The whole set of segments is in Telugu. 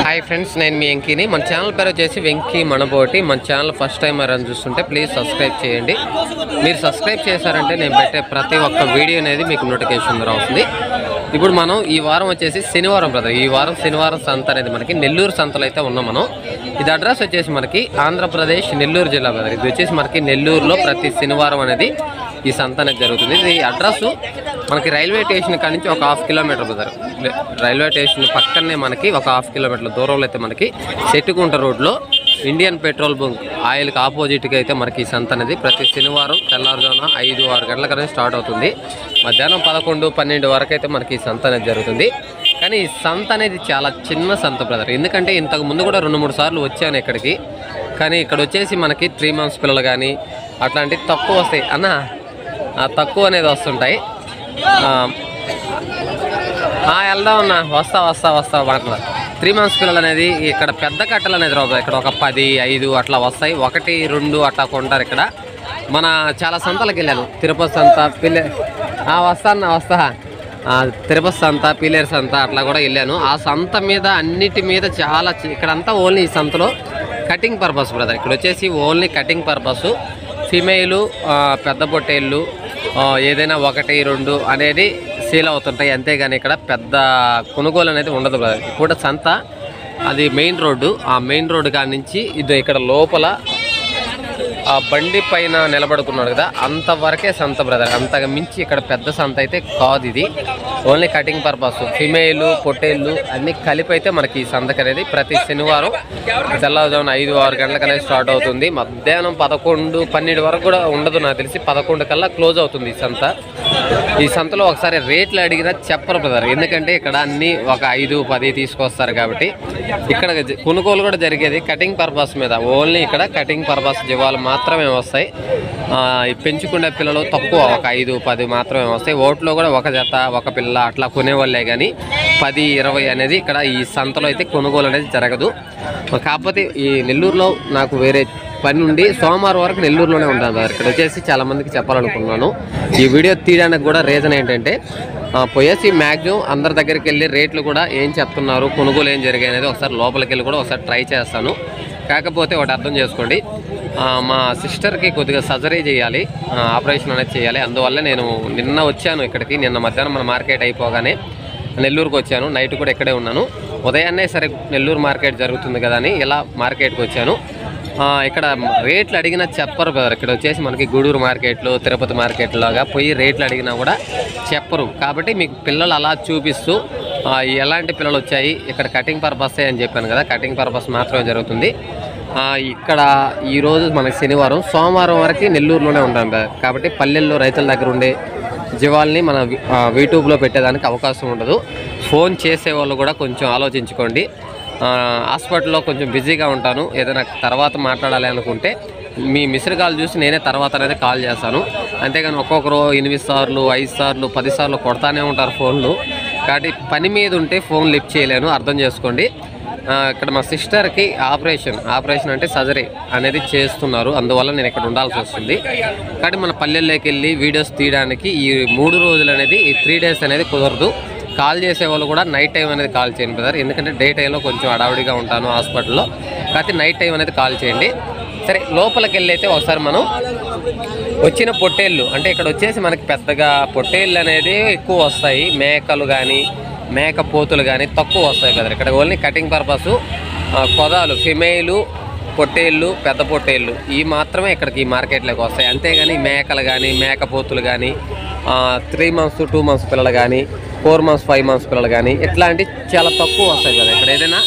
హాయ్ ఫ్రెండ్స్, నేను మీ వెంకీని. మన ఛానల్ పేరు వచ్చేసి వెంకీ మనబోటి. మన ఛానల్ ఫస్ట్ టైం ఎవరైనా చూస్తుంటే ప్లీజ్ సబ్స్క్రైబ్ చేయండి. మీరు సబ్స్క్రైబ్ చేశారంటే నేను పెట్టే ప్రతి ఒక్క వీడియో అనేది మీకు నోటిఫికేషన్ ద్వారా వస్తుంది. ఇప్పుడు మనం ఈ వారం వచ్చేసి శనివారం బ్రదర్, ఈ వారం శనివారం సంత అనేది మనకి నెల్లూరు సంతలో అయితే ఉన్నాం మనం. ఇది అడ్రస్ వచ్చేసి మనకి ఆంధ్రప్రదేశ్ నెల్లూరు జిల్లా బ్రదర్. ఇది వచ్చేసి మనకి నెల్లూరులో ప్రతి శనివారం అనేది ఈ సంత అనేది జరుగుతుంది. ఇది అడ్రస్ మనకి రైల్వే స్టేషన్ కాడి నుంచి ఒక 1/2 కిలోమీటర్ బ్రదర్. రైల్వే స్టేషన్ పక్కనే మనకి ఒక 1/2 కిలోమీటర్ల దూరంలో అయితే మనకి సెట్టుకుంట రోడ్లో ఇండియన్ పెట్రోల్ బంక్ ఆయిల్కి ఆపోజిట్గా అయితే మనకి ఈ సంత అనేది ప్రతి శనివారం తెల్లారుజామున 5-6 గంటల కన్నా స్టార్ట్ అవుతుంది. మధ్యాహ్నం 11-12 వరకు అయితే మనకి ఈ సంత అనేది జరుగుతుంది. కానీ ఈ సంత అనేది చాలా చిన్న సంత బ్రదర్. ఎందుకంటే ఇంతకు ముందు కూడా 2-3 సార్లు వచ్చాను ఇక్కడికి. కానీ ఇక్కడ వచ్చేసి మనకి 3 months పిల్లలు కానీ అట్లాంటివి తక్కువ వస్తాయి అన్న, తక్కువ అనేది వస్తుంటాయి. వెళ్దాం అన్న, వస్తా మాట్లా 3 months పిల్లలు అనేది ఇక్కడ పెద్ద కట్టలు అనేది రావు. ఇక్కడ ఒక 10-5 అట్లా వస్తాయి, 1-2 అట్లా కొంటారు ఇక్కడ. మన చాలా సంతలకు వెళ్ళాను, తిరుపతి సంత, వస్తా తిరుపతి సంత, పిల్లేరు సంత అట్లా కూడా వెళ్ళాను. ఆ సంత మీద అన్నిటి మీద చాలా ఇక్కడంతా ఓన్లీ ఈ సంతలో కటింగ్ పర్పస్ బ్రదర్. ఇక్కడ వచ్చేసి ఓన్లీ కటింగ్ పర్పస్. ఫిమేలు, పెద్ద పొట్టేళ్ళు ఏదైనా 1-2 అనేది సేల్ అవుతుంటాయి, అంతేగాని ఇక్కడ పెద్ద కొనుగోలు అనేది ఉండదు బ్రదర్. ఇప్పుడు సంత అది మెయిన్ రోడ్డు, ఆ మెయిన్ రోడ్డు కాడి నుంచి ఇది ఇక్కడ లోపల ఆ బండి పైన నిలబడుకున్నాడు కదా, అంతవరకే సంత బ్రదర్. అంతగా మించి ఇక్కడ పెద్ద సంత అయితే కాదు. ఇది ఓన్లీ కటింగ్ పర్పస్. ఫిమేలు, పొట్టేళ్ళు అన్నీ కలిపి అయితే మనకి ఈ సంతకి అనేది ప్రతి శనివారం తెల్లవారుజామున 5-6 గంటలకు అనేది స్టార్ట్ అవుతుంది. మధ్యాహ్నం 11-12 వరకు కూడా ఉండదు, నాకు తెలిసి 11 కల్లా క్లోజ్ అవుతుంది ఈ సంత. ఈ సంతలో ఒకసారి రేట్లు అడిగినా చెప్పరు బ్రదర్, ఎందుకంటే ఇక్కడ అన్నీ ఒక 5-10 తీసుకొస్తారు కాబట్టి. ఇక్కడ కొనుగోలు కూడా జరిగేది కటింగ్ పర్పస్ మీద. ఓన్లీ ఇక్కడ కటింగ్ పర్పస్ జీవాలు మాత్రమే వస్తాయి. పెంచుకునే పిల్లలు తక్కువ, ఒక 5-10 మాత్రమే వస్తాయి. ఓట్లో కూడా ఒక జత, ఒక పిల్ల అట్లా కొనేవాళ్ళే కానీ 10-20 అనేది ఇక్కడ ఈ సంతలో అయితే కొనుగోలు అనేది జరగదు. కాకపోతే ఈ నెల్లూరులో నాకు వేరే పని నుండి సోమవారం వరకు నెల్లూరులోనే ఉంటాను. ఇక్కడ వచ్చేసి చాలామందికి చెప్పాలనుకున్నాను. ఈ వీడియో తీయడానికి కూడా రీజన్ ఏంటంటే పోయేసి మ్యాక్సిమం అందరి దగ్గరికి వెళ్ళి రేట్లు కూడా ఏం చెప్తున్నారు, కొనుగోలు ఏం జరిగాయి అనేది ఒకసారి లోపలికి వెళ్ళి కూడా ఒకసారి ట్రై చేస్తాను. కాకపోతే ఒకటి అర్థం చేసుకోండి, మా సిస్టర్కి కొద్దిగా సర్జరీ చేయాలి, ఆపరేషన్ అనేది చేయాలి. అందువల్ల నేను నిన్న వచ్చాను ఇక్కడికి. నిన్న మధ్యాహ్నం మన మార్కెట్ అయిపోగానే నెల్లూరుకు వచ్చాను. నైట్ కూడా ఇక్కడే ఉన్నాను. ఉదయాన్నే సరే నెల్లూరు మార్కెట్ జరుగుతుంది కదా అని ఇలా మార్కెట్కి వచ్చాను. ఇక్కడ రేట్లు అడిగినా చెప్పరు బ్రదర్. ఇక్కడ వచ్చేసి మనకి గూడూరు మార్కెట్లు, తిరుపతి మార్కెట్లాగా పోయి రేట్లు అడిగినా కూడా చెప్పరు. కాబట్టి మీకు పిల్లలు అలా చూపిస్తూ ఎలాంటి పిల్లలు వచ్చాయి, ఇక్కడ కటింగ్ పర్పస్ అని చెప్పాను కదా, కటింగ్ పర్పస్ మాత్రమే జరుగుతుంది. ఇక్కడ ఈరోజు మనకి శనివారం, సోమవారం వరకు నెల్లూరులోనే ఉంటాం కాబట్టి పల్లెల్లో రైతుల దగ్గర ఉండే జీవాల్ని మన యూట్యూబ్లో పెట్టేదానికి అవకాశం ఉండదు. ఫోన్ చేసేవాళ్ళు కూడా కొంచెం ఆలోచించుకోండి. హాస్పిటల్లో కొంచెం బిజీగా ఉంటాను, ఏదైనా తర్వాత మాట్లాడాలి అనుకుంటే మీ మిస్డ్ కాల్ చూసి నేనే తర్వాత అనేది కాల్ చేస్తాను. అంతేగాని ఒక్కొక్కరు 8 సార్లు, 5 సార్లు, 10 సార్లు కొడతానే ఉంటారు ఫోన్లు. కాబట్టి పని మీద ఉంటే ఫోన్ లిఫ్ట్ చేయలేను, అర్థం చేసుకోండి. ఇక్కడ మా సిస్టర్కి ఆపరేషన్ అంటే సర్జరీ అనేది చేస్తున్నారు, అందువల్ల నేను ఇక్కడ ఉండాల్సి వస్తుంది. కాబట్టి మన పల్లెల్లోకి వెళ్ళి వీడియోస్ తీయడానికి ఈ 3 రోజులు అనేది, ఈ 3 days అనేది కుదరదు. కాల్ చేసే వాళ్ళు కూడా నైట్ టైం అనేది కాల్ చేయండి బ్రదర్, ఎందుకంటే డే టైంలో కొంచెం అడావుడిగా ఉంటాను హాస్పిటల్లో. కాబట్టి నైట్ టైం అనేది కాల్ చేయండి. సరే, లోపలికి వెళ్ళి అయితే ఒకసారి మనం వచ్చిన పొట్టేళ్ళు, అంటే ఇక్కడ వచ్చేసి మనకి పెద్దగా పొట్టేళ్ళు అనేది ఎక్కువ వస్తాయి, మేకలు కానీ మేకపోతులు కానీ తక్కువ వస్తాయి బ్రదర్. ఇక్కడ ఓన్లీ కటింగ్ పర్పస్ కొదాలు, ఫిమేలు, పొట్టేళ్ళు, పెద్ద పొట్టేళ్ళు ఈ మాత్రమే ఇక్కడికి ఈ మార్కెట్లోకి వస్తాయి. అంతేగాని మేకలు కానీ మేకపోతులు కానీ 3 months 2 months పిల్లలు కానీ 4 months 5 months పిల్లలు కానీ ఇట్లాంటి చాలా తక్కువ వస్తాయి కదా. ఇక్కడ ఏదైనా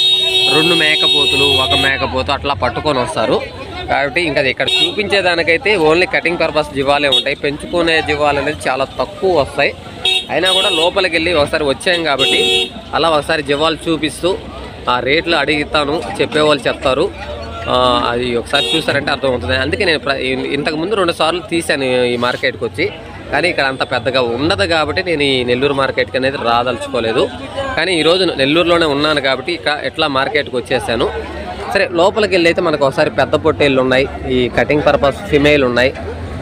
2 మేకపోతులు, 1 మేకపోతు అట్లా పట్టుకొని వస్తారు. కాబట్టి ఇంకా ఇక్కడ చూపించేదానికైతే ఓన్లీ కటింగ్ పర్పస్ జీవాలే ఉంటాయి. పెంచుకునే జీవాలు అనేది చాలా తక్కువ వస్తాయి. అయినా కూడా లోపలికి వెళ్ళి ఒకసారి వచ్చాం కాబట్టి అలా ఒకసారి జీవాలు చూపిస్తూ ఆ రేట్లు అడుగుతాను, చెప్పేవాళ్ళు చెప్తారు. అది ఒకసారి చూసారంటే అర్థమవుతుంది. అందుకే నేను ఇంతకుముందు 2 సార్లు తీశాను ఈ మార్కెట్కి వచ్చి, కానీ ఇక్కడ అంత పెద్దగా ఉండదు కాబట్టి నేను ఈ నెల్లూరు మార్కెట్కి అనేది రాదలుచుకోలేదు. కానీ ఈరోజు నెల్లూరులోనే ఉన్నాను కాబట్టి ఇక ఎట్లా మార్కెట్కి వచ్చేసాను. సరే, లోపలికి వెళ్ళి అయితే మనకు ఒకసారి పెద్ద పొట్టేళ్ళు ఉన్నాయి, ఈ కటింగ్ పర్పస్ ఫిమేల్ ఉన్నాయి,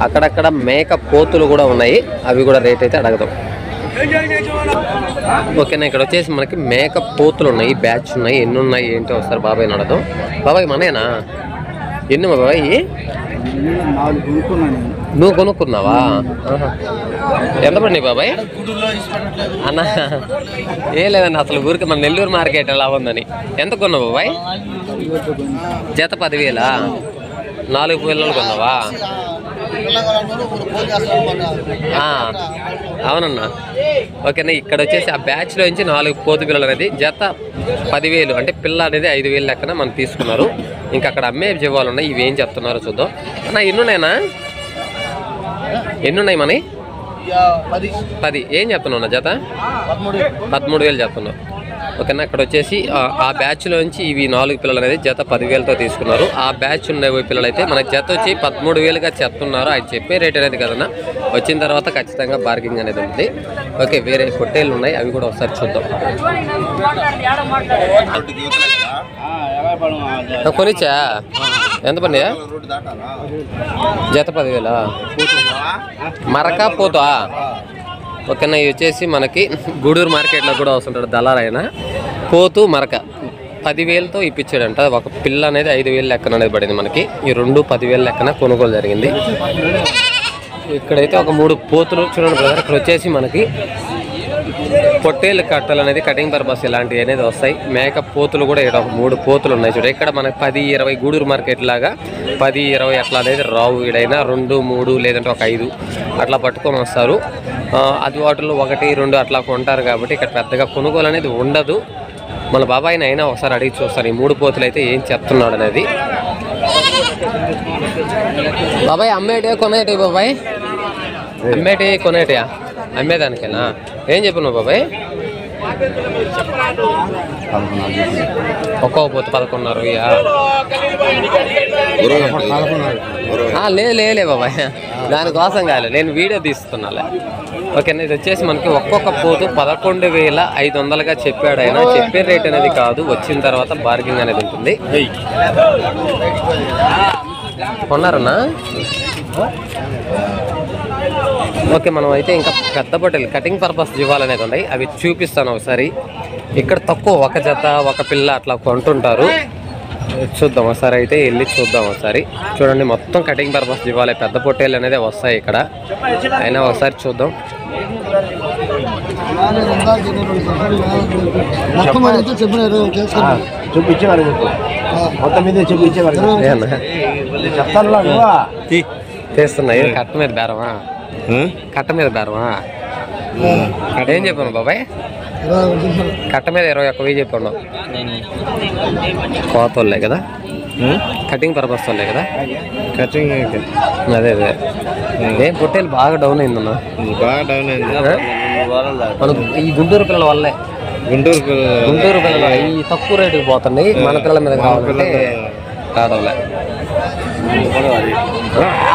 అక్కడక్కడ మేక పోతులు కూడా ఉన్నాయి. అవి కూడా రేట్ అయితే అడగదాం. ఓకేనా, ఇక్కడ వచ్చేసి మనకి మేక పోతులు ఉన్నాయి, బ్యాచ్ ఉన్నాయి. ఎన్ని ఉన్నాయి ఏంటో ఒకసారి బాబాయ్ నడదాం. బాబాయ్ మనేనా? ఎన్ని బాబాయ్? నువ్వు కొనుక్కున్నావా? ఎంత పడి బాబాయ్? అన్న ఏం లేదండి, అసలు ఊరికి మన నెల్లూరు మార్కెట్ ఎలా ఉందని. ఎంత కొన్నావు బాబాయ్? జత 10,000. 4 పిల్లలు కొన్నావా? అవునన్నా. ఓకేనా, ఇక్కడ వచ్చేసి ఆ బ్యాచ్లో నుంచి 4 పోతు పిల్లలు అనేది జత 10,000, అంటే పిల్ల అనేది 5,000 లెక్కన మనం తీసుకున్నారు. ఇంకా అక్కడ అమ్మే జీవాలు ఉన్నాయి, ఇవి ఏం చెప్తున్నారో చూద్దాం. అన్న ఎన్నున్నాయినా? ఎన్నున్నాయి మన? 10. ఏం చెప్తున్నావు జత? 13,000 చెప్తున్నావు. ఓకేనా, ఇక్కడ వచ్చేసి ఆ బ్యాచ్లోంచి ఇవి 4 పిల్లలు అనేది జత 10,000తో తీసుకున్నారు. ఆ బ్యాచ్ ఉన్న పిల్లలు అయితే మనకి జత వచ్చి 13,000గా చెప్తున్నారు. ఆయన చెప్పే రేట్ అనేది కదన్నా, వచ్చిన తర్వాత ఖచ్చితంగా బార్గింగ్ అనేది ఉంది. ఓకే, వేరే పొట్టేళ్ళు ఉన్నాయి, అవి కూడా ఒకసారి చూద్దాం. కొనిచ్చా? ఎంత పని? జత 10,000. మరక పోతా? ఓకేనా, ఇవి వచ్చేసి మనకి గూడూరు మార్కెట్లో కూడా వస్తుంటాడు దళారైన. పోతు మరక 10,000తో ఇప్పించాడంట. ఒక పిల్ల అనేది 5,000 లెక్కన అనేది పడింది మనకి. ఈ 2 10,000 లెక్కన కొనుగోలు జరిగింది. ఇక్కడైతే ఒక 3 పోతులు చూడండి బ్రదర్. ఇక్కడ వచ్చేసి మనకి పొట్టేళ్ళు కట్టలు అనేది కటింగ్ పర్పస్ ఇలాంటివి అనేది వస్తాయి. మేక పోతులు కూడా ఇక్కడ ఒక 3 పోతులు ఉన్నాయి చూడ. ఇక్కడ మనకి 10-20 గూడూరు మార్కెట్ లాగా 10-20 అట్లా అనేది రావు. ఈడైనా 2, 3 లేదంటే ఒక 5 అట్లా పట్టుకొని వస్తారు. అది వాటిలో 1, 2 అట్లా కొంటారు కాబట్టి ఇక్కడ పెద్దగా కొనుగోలు అనేది ఉండదు. మన బాబాయిని అయినా ఒకసారి అడిగి చూస్తారు ఈ 3 పోతులు అయితే ఏం చెప్తున్నాడు అనేది. బాబాయ్ అమ్మేటి కొనేటి? బాబాయ్ అమ్మేటి కొనేటియా? అమ్మేదానికేనా? ఏం చెప్పినావు బాబాయ్? ఒక్కో పోతు 11,500. లే బాబాయ్, దానికోసం కాదు, నేను వీడియో తీస్తున్నాలే. ఓకేనా, ఇది వచ్చేసి మనకి ఒక్కొక్క పోతు 11,500గా చెప్పాడు ఆయన. చెప్పే రేట్ అనేది కాదు, వచ్చిన తర్వాత బార్గింగ్ అనేది ఉంటుంది. కొన్నారన్నా? ఓకే, మనం అయితే ఇంకా పెద్ద పొట్టేలు కటింగ్ పర్పస్ జీవాలనేది ఉన్నాయి, అవి చూపిస్తాను ఒకసారి. ఇక్కడ తక్కువ 1 జత 1 పిల్ల అట్లా కొంటుంటారు. చూద్దాం ఒకసారి, అయితే వెళ్ళి చూద్దాం ఒకసారి. చూడండి, మొత్తం కటింగ్ పర్పస్ జీవాలే, పెద్ద పొట్టేలు అనేది వస్తాయి ఇక్కడ. అయినా ఒకసారి చూద్దాం. తీస్తున్నాయి. కట్ట మీద బేరమా? కట్ట మీద బేరమా? ఏం చెప్పాను బాబాయ్? కట్ట మీద 21,000 చెప్పాను. కోతోళ్ళే కదా, కటింగ్ పర్పస్ వాళ్ళే కదా. కటింగ్ అదే ఏం పొట్టేలు బాగా డౌన్ అయిందన్నా. బాగా డౌన్ అయింది మనకు ఈ గుంటూరు పిల్లల వల్లే. గుంటూరు పిల్లలు ఈ తక్కువ రేటుకి పోతున్నాయి. మన పిల్లల మీద కావాలంటే రావడంలే.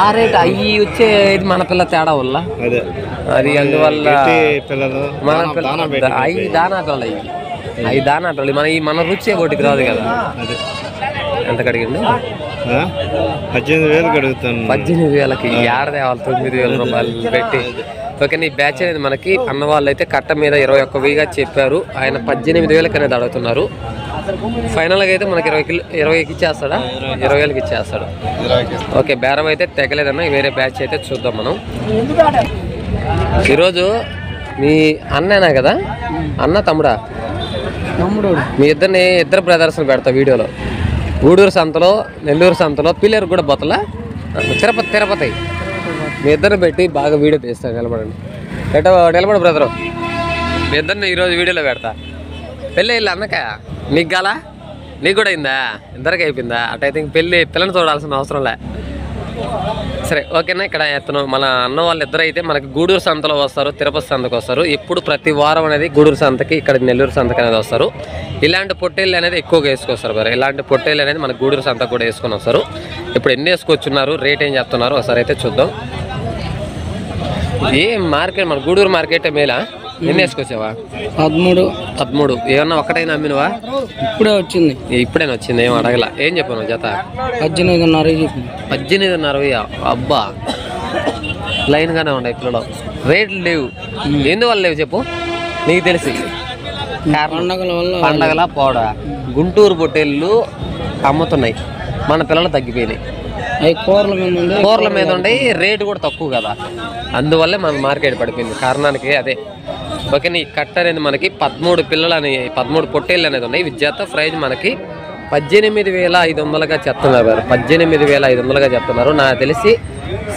ఆ రేట్ అవి వచ్చేది మన పిల్ల తేడా వల్ల అది. అందువల్ల మన పిల్ల అవి దానా పిల్లలు, అవి దానా పిల్లలు. మన రుచి ఒకటికి రాదు కదా. ఎంత కడిగింది? 18,000 కడుగుతాను. 18,000కి ఏడ తేవాలి? 9,000 రూపాయలు పెట్టి. ఓకే, నీ బ్యాచ్ అనేది మనకి అన్న వాళ్ళు అయితే కట్ట మీద 21,000గా చెప్పారు. ఆయన 18,000కి అనేది అడుగుతున్నారు. ఫైనల్గా అయితే మనకి 20కి ఇచ్చేస్తాడా? 20,000కి ఇచ్చేస్తాడు. ఓకే, బేరం అయితే తెగలేదన్నా. వేరే బ్యాచ్ అయితే చూద్దాం మనం. ఈరోజు మీ అన్నేనా కదా? అన్న తమ్ముడా? మీ ఇద్దరు బ్రదర్స్ని పెడతా వీడియోలో. గూడూరు సంతలో, నెల్లూరు సంతలో, పిల్లలు కూడా బొత్తల, తిరుపతి మీ ఇద్దరిని పెట్టి బాగా వీడియో తీస్తాను. నిలబడండి, నిలబడు బ్రదరు. మీ ఇద్దరిని ఈరోజు వీడియోలో పెడతా. పెళ్ళి వెళ్ళి అన్నక నీకు గాలా? నీకు కూడా అయిందా? ఇద్దరికి అయిపోయిందా? అటైతే ఇంక పిల్లని చూడాల్సిన అవసరంలే. సరే ఓకేనా. ఇక్కడ మన అన్న వాళ్ళు ఇద్దరు అయితే మనకి గూడూరు సంతలో వస్తారు, తిరుపతి సంతకు వస్తారు. ఎప్పుడు ప్రతి వారం అనేది గూడూరు సంతకి, ఇక్కడ నెల్లూరు సంతకి అనేది వస్తారు. ఇలాంటి పొట్టేళ్ళు అనేది ఎక్కువగా వేసుకొస్తారు మరి. ఇలాంటి పొట్టేళ్ళు అనేది మన గూడూరు సంతకు కూడా వేసుకొని వస్తారు. ఇప్పుడు ఎన్ని వేసుకొచ్చున్నారు, రేట్ ఏం చెప్తున్నారు ఒకసారి అయితే చూద్దాం. ఏ మార్కెట్ మన గూడూరు మార్కెట్ మేలా? ఎన్ని వేసుకొచ్చావా? 13. ఏమన్నా ఒక్కటైనా అమ్మినవా? ఇప్పుడే వచ్చింది. ఇప్పుడైనా వచ్చింది, ఏం అడగల. ఏం చెప్పాను జత? 18,500. 18,500. అబ్బా, లైన్గానే ఉన్నాయి పిల్లలు. రేట్లు లేవు. ఎందువల్ల లేవు చెప్పు, నీకు తెలిసి? పండగల పోడ గుంటూరు పొట్టేళ్ళు అమ్ముతున్నాయి, మన పిల్లలు తగ్గిపోయినాయి. కూరల మీద ఉండే రేటు కూడా తక్కువ కదా, అందువల్లే మన మార్కెట్ పడిపోయింది. కారణానికి అదే. ఓకే, ఈ కట్ట అనేది మనకి 13 పిల్లలు అని 13 పొట్టేళ్ళు అనేది ఉన్నాయి. విద్యార్థి ప్రైజ్ మనకి 18,500గా చెప్తున్నారు. 18,500గా చెప్తున్నారు. నాకు తెలిసి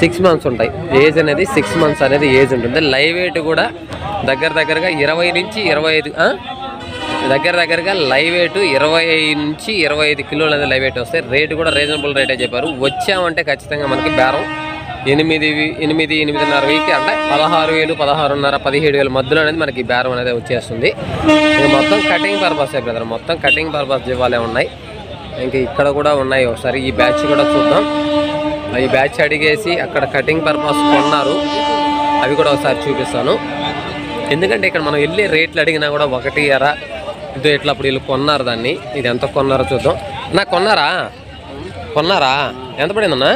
6 మంత్స్ ఉంటాయి ఏజ్ అనేది. 6 మంత్స్ అనేది ఏజ్ ఉంటుంది. లైవ్ వెయిట్ కూడా దగ్గరగా 20 నుంచి 25 దగ్గరగా లైవ్ వెయిట్ 20 నుంచి 25 కిలోలు అనేది లైవ్ వెయిట్ వస్తాయి. రేటు కూడా రీజనబుల్ రేటే చెప్పారు. వచ్చామంటే ఖచ్చితంగా మనకి బేరం 8,500 అంటే 16,000, 16,500, 17,000 మధ్యలో అనేది మనకి బేరం అనేది వచ్చేస్తుంది. ఇక మొత్తం కటింగ్ పర్పస్ బ్రదర్, మొత్తం కటింగ్ పర్పస్ జీవాలే ఉన్నాయి. ఇంకా ఇక్కడ కూడా ఉన్నాయి. ఒకసారి ఈ బ్యాచ్ కూడా చూద్దాం. ఈ బ్యాచ్ అడిగేసి అక్కడ కటింగ్ పర్పస్ కొన్నారు, అవి కూడా ఒకసారి చూపిస్తాను. ఎందుకంటే ఇక్కడ మనం వెళ్ళి రేట్లు అడిగినా కూడా 1 ఎర ఇదో ఇట్లా అప్పుడు వీళ్ళు కొన్నారు దాన్ని. ఇది ఎంత కొన్నారో చూద్దాం. నాకు కొన్నారా ఎంత పడిందన్నా?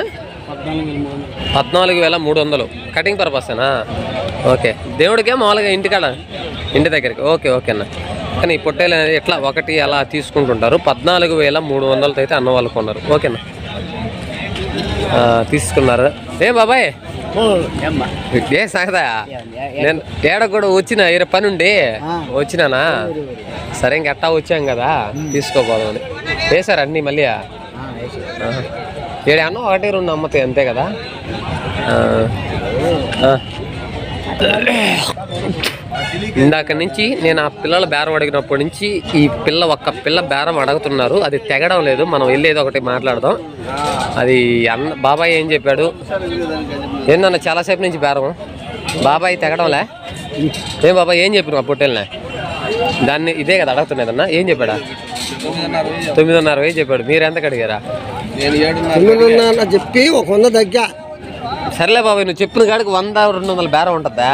14,300 కటింగ్ పర్పసేనా? ఓకే, దేవుడికే మామూలుగా ఇంటి దగ్గరికి. ఓకే అన్న. కానీ ఈ పొట్టేలు అనేది ఎట్లా 1 అలా తీసుకుంటుంటారు. 14,300 అయితే అన్న వాళ్ళు కొన్నారు. ఓకేనా, తీసుకున్నారు. ఏ బాబాయ్ ఏ సాగదా? నేను ఏడ కూడా వచ్చిన పని ఉండి వచ్చినానా? సరే ఇంకెట్టా వచ్చాం కదా తీసుకోపోదామని. వేసారు అన్నీ మళ్ళీ? ఏడు అన్న 1, 2 అమ్మతాయి అంతే కదా. ఇందాక నుంచి నేను ఆ పిల్లల బేరం అడిగినప్పటి నుంచి ఈ ఒక్క పిల్ల బేరం అడుగుతున్నారు. అది తెగడం లేదు. మనం వెళ్ళేది ఒకటి మాట్లాడదాం. అది బాబాయ్ ఏం చెప్పాడు? ఏందన్న చాలాసేపు నుంచి బేరం బాబాయ్ తెగడంలే. ఏం బాబాయ్ ఏం చెప్పిన పొట్టేళ్ళనే? దాన్ని ఇదే కదా అడుగుతున్నదన్నా. ఏం చెప్పాడా? 9,500 చెప్పాడు. మీరు ఎంతకు అడిగారా? చెప్పి 100 తగ్గా. సర్లే బాబాయ్, నువ్వు చెప్పిన కాడికి 100-200 బేరం ఉంటుందా?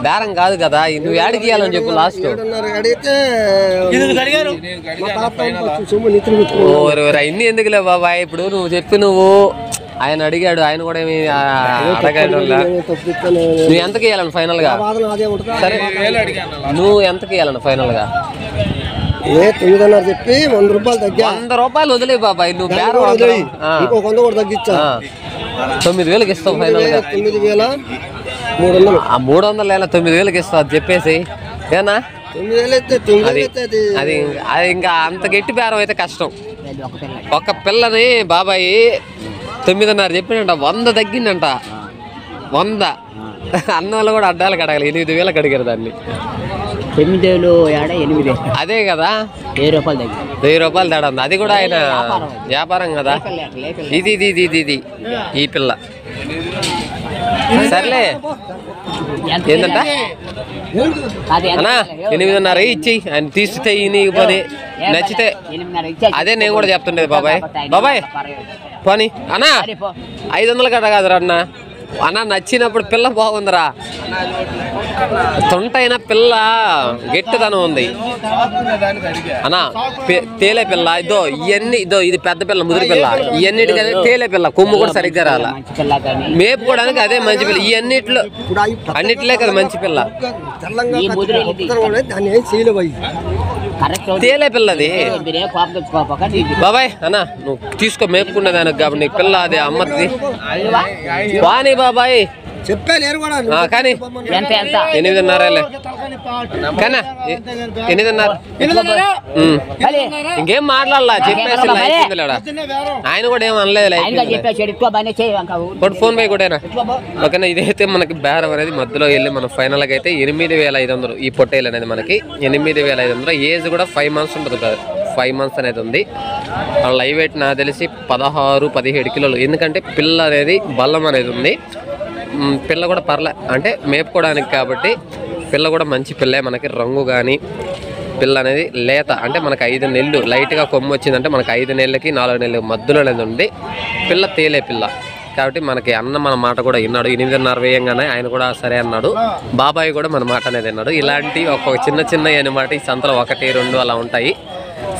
బేరం కాదు కదా. నువ్వు యాడికి ఇవ్వాలని చెప్పు లాస్ట్. ఇన్ని ఎందుకులే బాబాయ్. ఇప్పుడు నువ్వు ఆయన అడిగాడు, ఆయన కూడా ఏమి అడగాడు. నువ్వు ఎంతకి ఇవ్వాలని ఫైనల్ గా? సరే నువ్వు ఎంతకి ఇవ్వాలని ఫైనల్ గా? 9,500 చెప్పి 100 రూపాయలు తగ్గా. 100 రూపాయలు వదిలే బాబాయ్. నువ్వు బేరం 100 కూడా తగ్గించా. 9,000కి ఇస్తావు ఫైనల్ గా. 9,300. 300 9,000కి ఇస్తావు అది చెప్పేసి. ఏనా అది ఇంకా అంత గట్టి బేరం అయితే కష్టం. ఒక పిల్లని బాబాయ్ 9,500 చెప్పినంట. 100 తగ్గిందంట. 100 అన్నోళ్ళు కూడా అడ్డాలకు అడగాలి. 8,000కి అడిగారు దాన్ని. 9,000 అదే కదా, 1000 రూపాయలు తగ్గి 1000 రూపాయలు తేడా ఉంది. అది కూడా ఆయన వ్యాపారం కదా. ఇది ఈ పిల్ల సర్లే. ఏంటంట అన్నా 8,500 ఇచ్చి ఆయన తీస్తే నీకు పని నచ్చితే. అదే నేను కూడా చెప్తుండేది బాబాయ్ పోనీ అన్నా 500 కట్ట కాదురా అన్న నచ్చినప్పుడు పిల్ల బాగుందిరా. తొంటైన పిల్ల గట్టిదనం ఉంది అన్నా. తేలే పిల్ల ఇదో ఇవన్నీ ఇది పెద్ద పిల్ల ముదిరి పిల్ల. ఇవన్నిటికీ తేలే పిల్ల. కొమ్ము కూడా సరిగ్గా రాల. మేపుకోవడానికి అదే మంచి పిల్ల. అన్నిటిలే కదా మంచి పిల్ల. తేలే పిల్లది బాబాయ్. అన్నా నువ్వు తీసుకో మేపుకునే దానికి కాబట్టి నీ పిల్ల అది అమ్మది వాణి బాబాయ్ చెప్పాను కానీ 8,500 కన్నా 8,500 ఇంకేం మాట్లాడాలా చెప్పేసి ఆయన కూడా ఏం అనలేదు. ఫోన్ పే కూడా ఓకేనా. ఇదైతే మనకి బేరం అనేది మధ్యలో వెళ్ళి మనం ఫైనల్గా అయితే 8,500 ఈ పొట్టేలు అనేది మనకి 8,500. ఏజ్ కూడా 5 మంత్స్ ఉంటుంది కదా. 5 మంత్స్ అనేది ఉంది. లైవ్ వెయిట్ నాకు తెలిసి 16-17 కిలోలు. ఎందుకంటే పిల్ల అనేది బల్లం అనేది ఉంది. పిల్ల కూడా పర్లే అంటే మేపుకోవడానికి కాబట్టి పిల్ల కూడా మంచి పిల్లే. మనకి రంగు కానీ పిల్ల అనేది లేత అంటే మనకి 5 నెలలు లైట్గా కొమ్ము వచ్చిందంటే మనకి 5 నెలలకి 4 నెలల మధ్యలో అనేది ఉంది. పిల్ల తేలే పిల్ల కాబట్టి మనకి అన్న మన మాట కూడా విన్నాడు. 8,500 వేయంగానే ఆయన కూడా సరే అన్నాడు. బాబాయ్ కూడా మన మాట అనేది విన్నాడు. ఇలాంటి ఒక్కొక్క చిన్న అనమాట ఈ సంతలో 1, 2 అలా ఉంటాయి.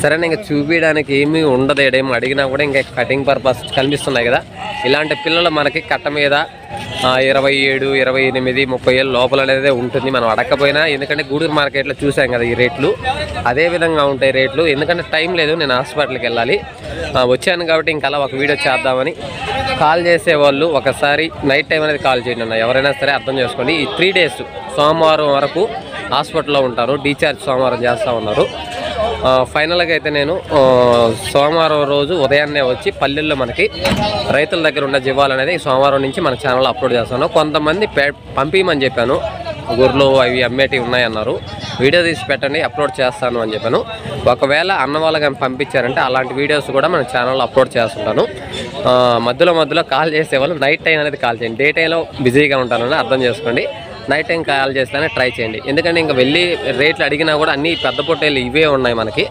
సరే ఇంకా చూపించడానికి ఏమీ ఉండదు. ఏమో అడిగినా కూడా ఇంకా కటింగ్ పర్పస్ కనిపిస్తున్నాయి కదా. ఇలాంటి పిల్లలు మనకి కట్ట మీద 27, 28, 30 ఏళ్ళ లోపల అనేది ఉంటుంది. మనం అడగకపోయినా, ఎందుకంటే గూడూరు మార్కెట్లో చూసాం కదా ఈ రేట్లు, అదే విధంగా ఉంటాయి రేట్లు. ఎందుకంటే టైం లేదు, నేను హాస్పిటల్కి వెళ్ళాలి. వచ్చాను కాబట్టి ఇంకా అలా ఒక వీడియో చేద్దామని. కాల్ చేసేవాళ్ళు ఒకసారి నైట్ టైం అనేది కాల్ చేయండి అన్న, ఎవరైనా సరే అర్థం చేసుకోండి. ఈ 3 డేస్ సోమవారం వరకు హాస్పిటల్లో ఉంటారు, డిశ్చార్జ్ సోమవారం చేస్తూ ఉన్నారు. ఫైనల్గా అయితే నేను సోమవారం రోజు ఉదయాన్నే వచ్చి పల్లెల్లో మనకి రైతుల దగ్గర ఉన్న జీవాలు అనేది సోమవారం నుంచి మన ఛానల్లో అప్లోడ్ చేస్తాను. కొంతమంది పంపించమని చెప్పాను, గొర్రెలు అవి అమ్మేటివి ఉన్నాయన్నారు, వీడియో తీసి పెట్టండి అప్లోడ్ చేస్తాను అని చెప్పాను. ఒకవేళ అన్న వాళ్ళు కానీ పంపించారంటే అలాంటి వీడియోస్ కూడా మన ఛానల్లో అప్లోడ్ చేస్తుంటాను. మధ్యలో కాల్ చేసేవాళ్ళు నైట్ టైం అనేది కాల్ చేయండి. డే టైంలో బిజీగా ఉంటానని అర్థం చేసుకోండి. నైట్ టైం కాల్ చేస్తేనే ట్రై చేయండి. ఎందుకంటే ఇంకా వెళ్ళి రేట్లు అడిగినా కూడా అన్ని పెద్ద పొట్టేలు ఇవే ఉన్నాయి మనకి.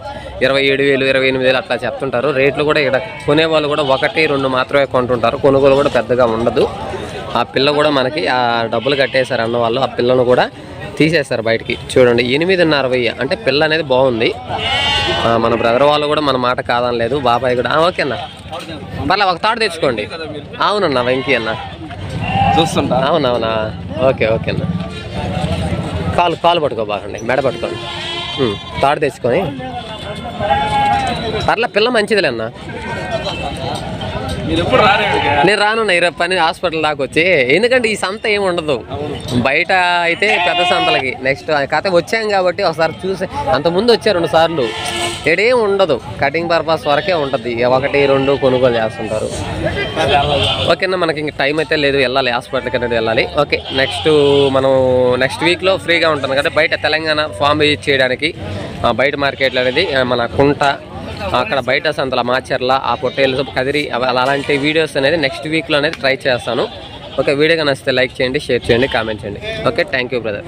27,000, 28,000 అట్లా చెప్తుంటారు. రేట్లు కూడా ఇక్కడ కొనేవాళ్ళు కూడా 1, 2 మాత్రమే కొంటుంటారు. కొనుగోలు కూడా పెద్దగా ఉండదు. ఆ పిల్ల కూడా మనకి ఆ డబ్బులు కట్టేశారు అన్న వాళ్ళు, ఆ పిల్లను కూడా తీసేస్తారు బయటికి. చూడండి 8,500 అంటే పిల్ల అనేది బాగుంది. మన బ్రదర్ వాళ్ళు కూడా మన మాట కాదని లేదు, బాబాయ్ కూడా ఓకే అన్న పర్లే ఒక తాడు తెచ్చుకోండి. అవునన్నా వెంకీ అన్న చూస్తుంటా. అవునవునా, ఓకే అన్న. కాలు పట్టుకో బాగండి, మెడ పట్టుకోండి, తాడు తెచ్చుకొని. పర్లే పిల్ల మంచిదిలే అన్న. నేను రానున్నా 20 పని హాస్పిటల్ దాకా వచ్చి. ఎందుకంటే ఈ సంత ఏమి ఉండదు బయట అయితే, పెద్ద సంతలకి నెక్స్ట్ కథ వచ్చాం కాబట్టి ఒకసారి చూసి. అంతకుముందు వచ్చారు 2 సార్లు, ఏడేం ఉండదు, కటింగ్ పర్పస్ వరకే ఉంటుంది. 1, 2 కొనుగోలు చేస్తుంటారు. ఓకేనా, మనకి ఇంక టైం అయితే లేదు, వెళ్ళాలి హాస్పిటల్కి అనేది వెళ్ళాలి. ఓకే, నెక్స్ట్ వీక్లో ఫ్రీగా ఉంటాను కదా. బయట తెలంగాణ ఫామ్ విజిట్ చేయడానికి బయట మార్కెట్లు అనేది మన కుంట, అక్కడ బయట సంతల మాచర్ల, ఆ పొట్టేలు కదిరి, అలాంటి వీడియోస్ అనేది నెక్స్ట్ వీక్లో అనేది ట్రై చేస్తాను. ఓకే, వీడియోగా నచ్చితే లైక్ చేయండి, షేర్ చేయండి, కామెంట్ చేయండి. Okay, thank you brother.